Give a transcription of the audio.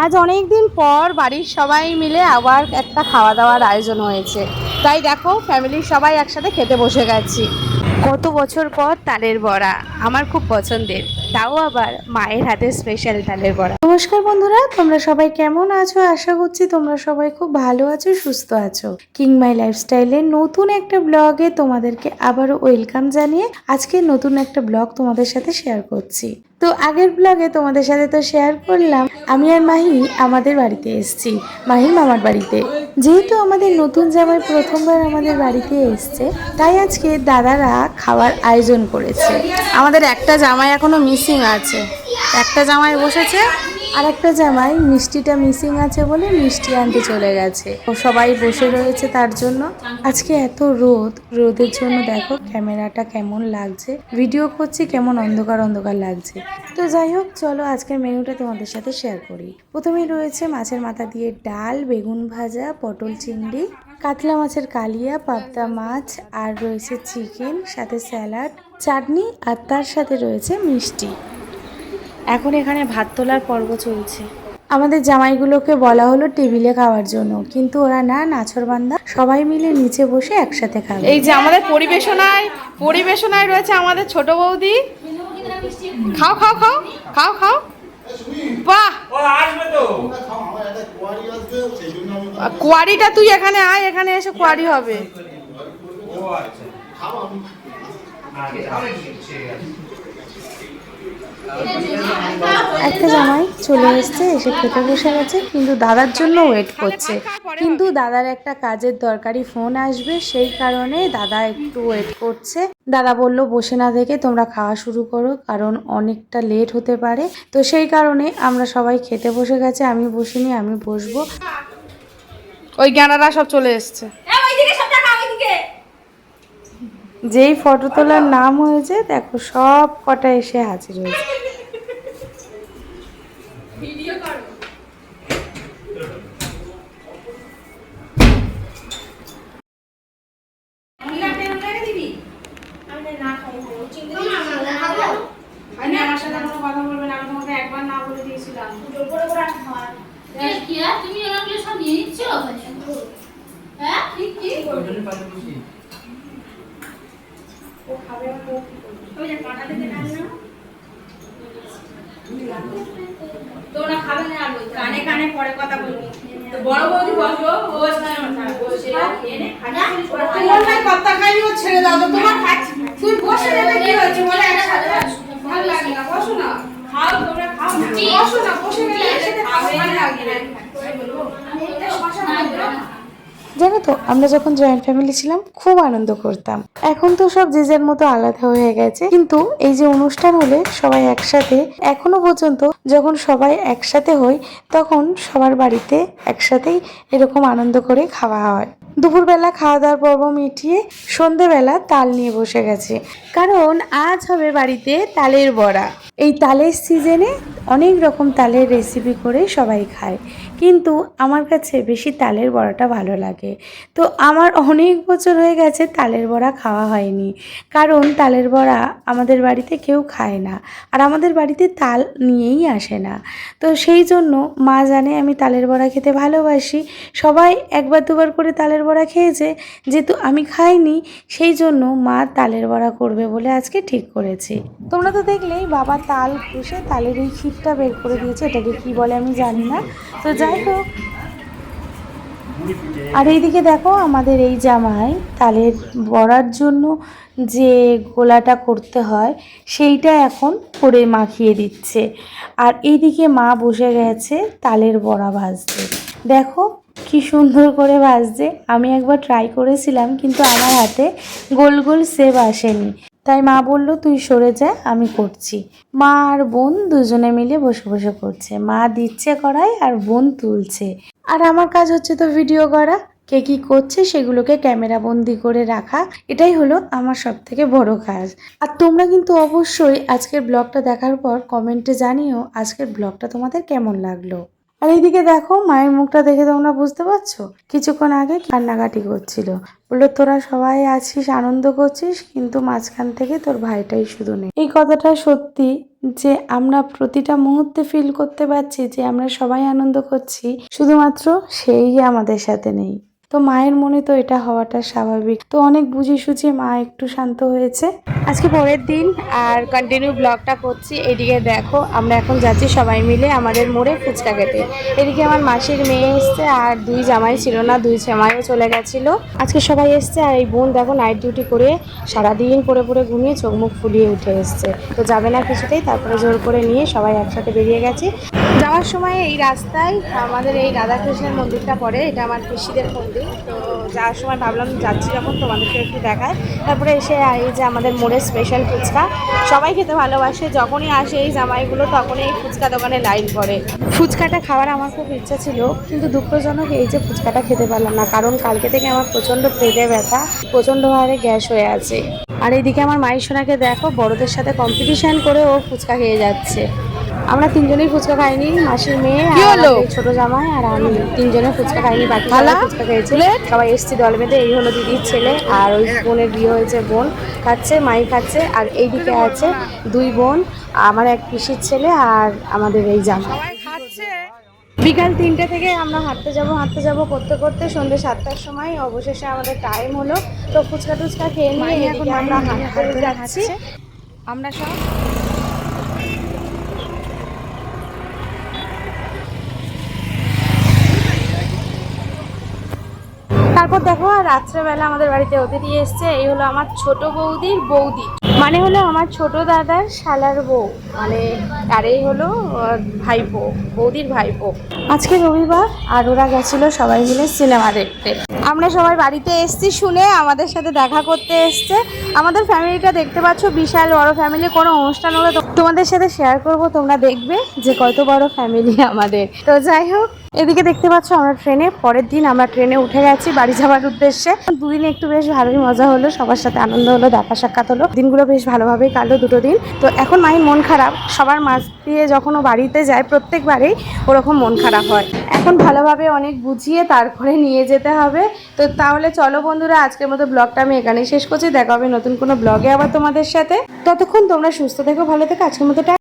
আজ অনেক দিন পর বাড়ির সবাই মিলে আবার একটা খাওয়া দাওয়ার আয়োজন হয়েছে। তাই দেখো ফ্যামিলির সবাই একসাথে খেতে বসে গেছি। কত বছর পর তালের বড়া, আমার খুব পছন্দের, তাও আবার মায়ের হাতে স্পেশাল তালের বড়া। নমস্কার বন্ধুরা, তোমরা সবাই কেমন আছো? আশা করছি তোমরা সবাই খুব ভালো আছো, সুস্থ আছো। কিং মাই লাইফস্টাইলের নতুন একটা ব্লগে তোমাদেরকে আবারও ওয়েলকাম জানিয়ে আজকে নতুন একটা ব্লগ তোমাদের সাথে শেয়ার করছি। তো আগের ব্লগে তোমাদের সাথে তো শেয়ার করলাম আমি আর মাহি আমাদের বাড়িতে এসেছি, মাহির মামার বাড়িতে। যেহেতু আমাদের নতুন জামাই প্রথমবার আমাদের বাড়িতে এসছে, তাই আজকে দাদারা খাওয়ার আয়োজন করেছে। আমাদের একটা জামাই এখনো মিসিং আছে, একটা জামাই বসেছে আর একটা জামাই মিষ্টিটা মিসিং আছে বলে মিষ্টি আনতে চলে গেছে। ও সবাই বসে রয়েছে তার জন্য। আজকে এত রোদের জন্য দেখো ক্যামেরাটা কেমন লাগছে, ভিডিও করছি কেমন অন্ধকার অন্ধকার লাগছে। তো যাই হোক, চলো আজকের মেনুটা তোমাদের সাথে শেয়ার করি। প্রথমেই রয়েছে মাছের মাথা দিয়ে ডাল, বেগুন ভাজা, পটল চিংড়ি, কাতলা মাছের কালিয়া, পাবদা মাছ, আর রয়েছে চিকেন, সাথে স্যালাড, চাটনি, আর তার সাথে রয়েছে মিষ্টি। এখন এখানে ভাত তোলার পর্ব চলছে। আমাদের জামাইগুলোকে বলা হলো টেবিলে খাওয়ার জন্য, কিন্তু ওরা না, নাছরবান্দা, সবাই মিলে নিচে বসে একসাথে খাবে। এই যে আমাদের পরিবেশনায় রয়েছে আমাদের ছোট বৌদি। খাও খাও খাও খাও খাও, বাহ! কোয়ারিটা তুই এখানে আয়, এখানে এসে কোয়ারি হবে। একটা জামাই চলে এসছে, এসে খেতে বসে গেছে, কিন্তু দাদার জন্য ওয়েট করছে। কিন্তু দাদার একটা কাজের দরকারি ফোন আসবে, সেই কারণে দাদা একটু ওয়েট করছে। দাদা বলল বসে না থেকে তোমরা খাওয়া শুরু করো, কারণ অনেকটা লেট হতে পারে। তো সেই কারণে আমরা সবাই খেতে বসে গেছে, আমি বসিনি, আমি বসবো। ওই জ্ঞানারা সব চলে এসছে। যেই ফটো তোলার নাম হয়েছে দেখো সব কটা এসে হাজির হয়েছে। আমার সাথে কোনো কথা বলবে না, আমি তোমাকে একবার না বলে দিয়েছিলাম। তুমি ওগুলো সব নিয়ে নিচ্ছ? হ্যাঁ কি কি ও খাবে, ওই যে কাঁটা থেকে নাম না, তোমরা খাবে না, আর কানে কানে পরে কথা বলবি। তো বড় বৌদি বসো, ও বসে এনে খানা তোমার নাই কথা খাইনি, ও ছেড়ে দাও তো, তোমার খাচ্ছি তুই বসে রেখে কি হচ্ছে বলে একসাথে ভালো লাগে না। বসো না, খাও, তোমরা খাও না, বসো না, বসে গেলে একসাথে খাবে, ভালো লাগে না। জানো তো, আমরা যখন জয়েন্ট ফ্যামিলি ছিলাম খুব আনন্দ করতাম। এখন তো সব যে যার মতো আলাদা হয়ে গেছে, কিন্তু এই যে অনুষ্ঠান হলে সবাই একসাথে, এখনো পর্যন্ত যখন সবাই একসাথে হই তখন সবার বাড়িতে একসাথেই এরকম আনন্দ করে খাওয়া হয়। দুপুরবেলা খাওয়া দাওয়ার পর্ব মিটিয়ে সন্ধেবেলা তাল নিয়ে বসে গেছে, কারণ আজ হবে বাড়িতে তালের বড়া। এই তালের সিজনে অনেক রকম তালের রেসিপি করে সবাই খায়, কিন্তু আমার কাছে বেশি তালের বড়াটা ভালো লাগে। তো আমার অনেক বছর হয়ে গেছে তালের বড়া খাওয়া হয়নি, কারণ তালের বড়া আমাদের বাড়িতে কেউ খায় না, আর আমাদের বাড়িতে তাল নিয়েই আসে না। তো সেই জন্য মা জানে আমি তালের বড়া খেতে ভালোবাসি, সবাই একবার দুবার করে তালের বড়া খেয়েছে, যেহেতু আমি খাইনি সেই জন্য মা তালের বড়া করবে বলে আজকে ঠিক করেছি। তোমরা তো দেখলেই বাবা তাল ঘষে তালের এই ক্ষীরটা বের করে দিয়েছে, এটাকে কি বলে আমি জানি না। তো যাই হোক, আর এইদিকে দেখো আমাদের এই জামাই তালের বড়ার জন্য যে গোলাটা করতে হয় সেইটা এখন করে মাখিয়ে দিচ্ছে, আর এইদিকে মা বসে গেছে তালের বড়া ভাজতে। দেখো কি সুন্দর করে ভাজছে। আমি একবার ট্রাই করেছিলাম, কিন্তু আমার হাতে গোল গোল শেপ আসেনি, তাই মা বলল তুই সরে যা, আমি করছি। মা আর বোন দুজনে মিলে বসে বসে করছে, মা দিচ্ছে কড়াই আর বোন তুলছে, আর আমার কাজ হচ্ছে তো ভিডিও করা, কে কি করছে সেগুলোকে ক্যামেরা বন্দি করে রাখা। এটাই হলো আমার সব থেকে বড় কাজ। আর তোমরা কিন্তু অবশ্যই আজকের ব্লগটা দেখার পর কমেন্টে জানিও আজকের ব্লগটা তোমাদের কেমন লাগলো। আর এইদিকে দেখো মায়ের মুখটা দেখে তোমরা বুঝতে পারছো, কিছুক্ষণ আগে কান্নাকাটি করছিল। বললো তোরা সবাই আছিস, আনন্দ করছিস, কিন্তু মাঝখান থেকে তোর ভাইটাই শুধু নেই। এই কথাটা সত্যি যে আমরা প্রতিটা মুহূর্তে ফিল করতে পারছি যে আমরা সবাই আনন্দ করছি, শুধুমাত্র সেই আমাদের সাথে নেই। তো মায়ের মনে তো এটা হওয়াটা স্বাভাবিক। তো অনেক বুঝিয়ে সুঝিয়ে মা একটু শান্ত হয়েছে। আজকে পরের দিন আর কন্টিনিউ ব্লগটা করছি। এদিকে দেখো আমরা এখন যাচ্ছি সবাই মিলে আমাদের মোড়ে ফুচকা খেতে। এদিকে আমার মাসির মেয়ে এসছে আর দুই জামাই ছিল না, দুই জামাইও চলে গেছিলো। আজকে সবাই এসছে আর এই বোন দেখো নাইট ডিউটি করে সারাদিন পরে পরে ঘুমিয়ে চোখ মুখ ফুলিয়ে উঠে এসছে। তো যাবে না কিছুতেই, তারপরে জোর করে নিয়ে সবাই একসাথে বেরিয়ে গেছি। যাওয়ার সময় এই রাস্তায় আমাদের এই রাধাকৃষ্ণের মন্দিরটা পড়ে, এটা আমার পিসিদের মন্দির। তো যাওয়ার সময় ভাবলাম যাচ্ছি যখন তোমাদেরকে একটু দেখায়। তারপরে এসে এই যে আমাদের মোড়ের স্পেশাল ফুচকা, সবাই খেতে ভালোবাসে, যখনই আসে এই জামাইগুলো তখনই এই ফুচকা দোকানে লাইন করে। ফুচকাটা খাওয়ার আমার খুব ইচ্ছা ছিল, কিন্তু দুঃখজনক এই যে ফুচকাটা খেতে পারলাম না, কারণ কালকে থেকে আমার প্রচণ্ড পেটে ব্যথা, প্রচণ্ড হারে গ্যাস হয়ে আছে। আর এইদিকে আমার মায়ের সোনাকে দেখো বড়দের সাথে কম্পিটিশন করে ও ফুচকা খেয়ে যাচ্ছে। আমরা তিনজনেই ফুচকা খাইনি, মাসির মেয়ে আর ছোট জামাই আর আমি তিনজনে ফুচকা খাইনি, বাকি সবাই ফুচকা খেয়েছে। সবাই এসছি দল বেঁধে। এই হলো দিদির ছেলে আর ওই বোনের বিয়ে হয়েছে, বোন খাচ্ছে, মাই খাচ্ছে। আর এইদিকে আছে দুই বোন, আমার এক পিসির ছেলে আর আমাদের এই জামাই খাচ্ছে। বিকাল 3টে থেকে আমরা হাঁটতে যাব করতে করতে সন্ধ্যে 7টার সময় অবশেষে আমাদের টাইম হলো। তো ফুচকা টুচকা খেয়ে নিয়ে এখন আমরা হাঁটতে যাচ্ছি। আমরা সব তারপর দেখো আর রাত্রেবেলা আমাদের বাড়িতে অতিথি এসছে। এই হলো আমার ছোট বৌদির বৌদি, মানে হলো আমার ছোট দাদার শালার বউ, মানে আর এই হলো ভাইপো, বৌদির ভাইপো। আজকে রবিবার আর ওরা গেছিলো সবাই মিলে সিনেমা দেখতে। আমরা সবাই বাড়িতে এসছি শুনে আমাদের সাথে দেখা করতে এসছে। আমাদের ফ্যামিলিটা দেখতে পাচ্ছ বিশাল বড় ফ্যামিলি। কোনো অনুষ্ঠান হলে তোমাদের সাথে শেয়ার করব, তোমরা দেখবে যে কত বড় ফ্যামিলি আমাদের। তো যাই হোক, এদিকে দেখতে পাচ্ছ আমরা ট্রেনে, পরের দিন আমরা ট্রেনে উঠে গেছি বাড়ি যাওয়ার উদ্দেশ্যে। দুদিন একটু বেশ ভালোই মজা হলো, সবার সাথে আনন্দ হলো, দেখা সাক্ষাৎ হলো, দিনগুলো বেশ ভালোভাবেই কাটলো দুটো দিন। তো এখন মায়ের মন খারাপ, সবার মাঝ দিয়ে যখন ও বাড়িতে যায় প্রত্যেকবারেই ওরকম মন খারাপ হয়। এখন ভালোভাবে অনেক বুঝিয়ে তারপরে নিয়ে যেতে হবে। তো তাহলে চলো বন্ধুরা, আজকের মতো ব্লগটা আমি এখানেই শেষ করছি। দেখা হবে নতুন কোনো ব্লগে আবার তোমাদের সাথে। ততক্ষণ তোমরা সুস্থ থেকো, ভালো থেকো। আজকের মতো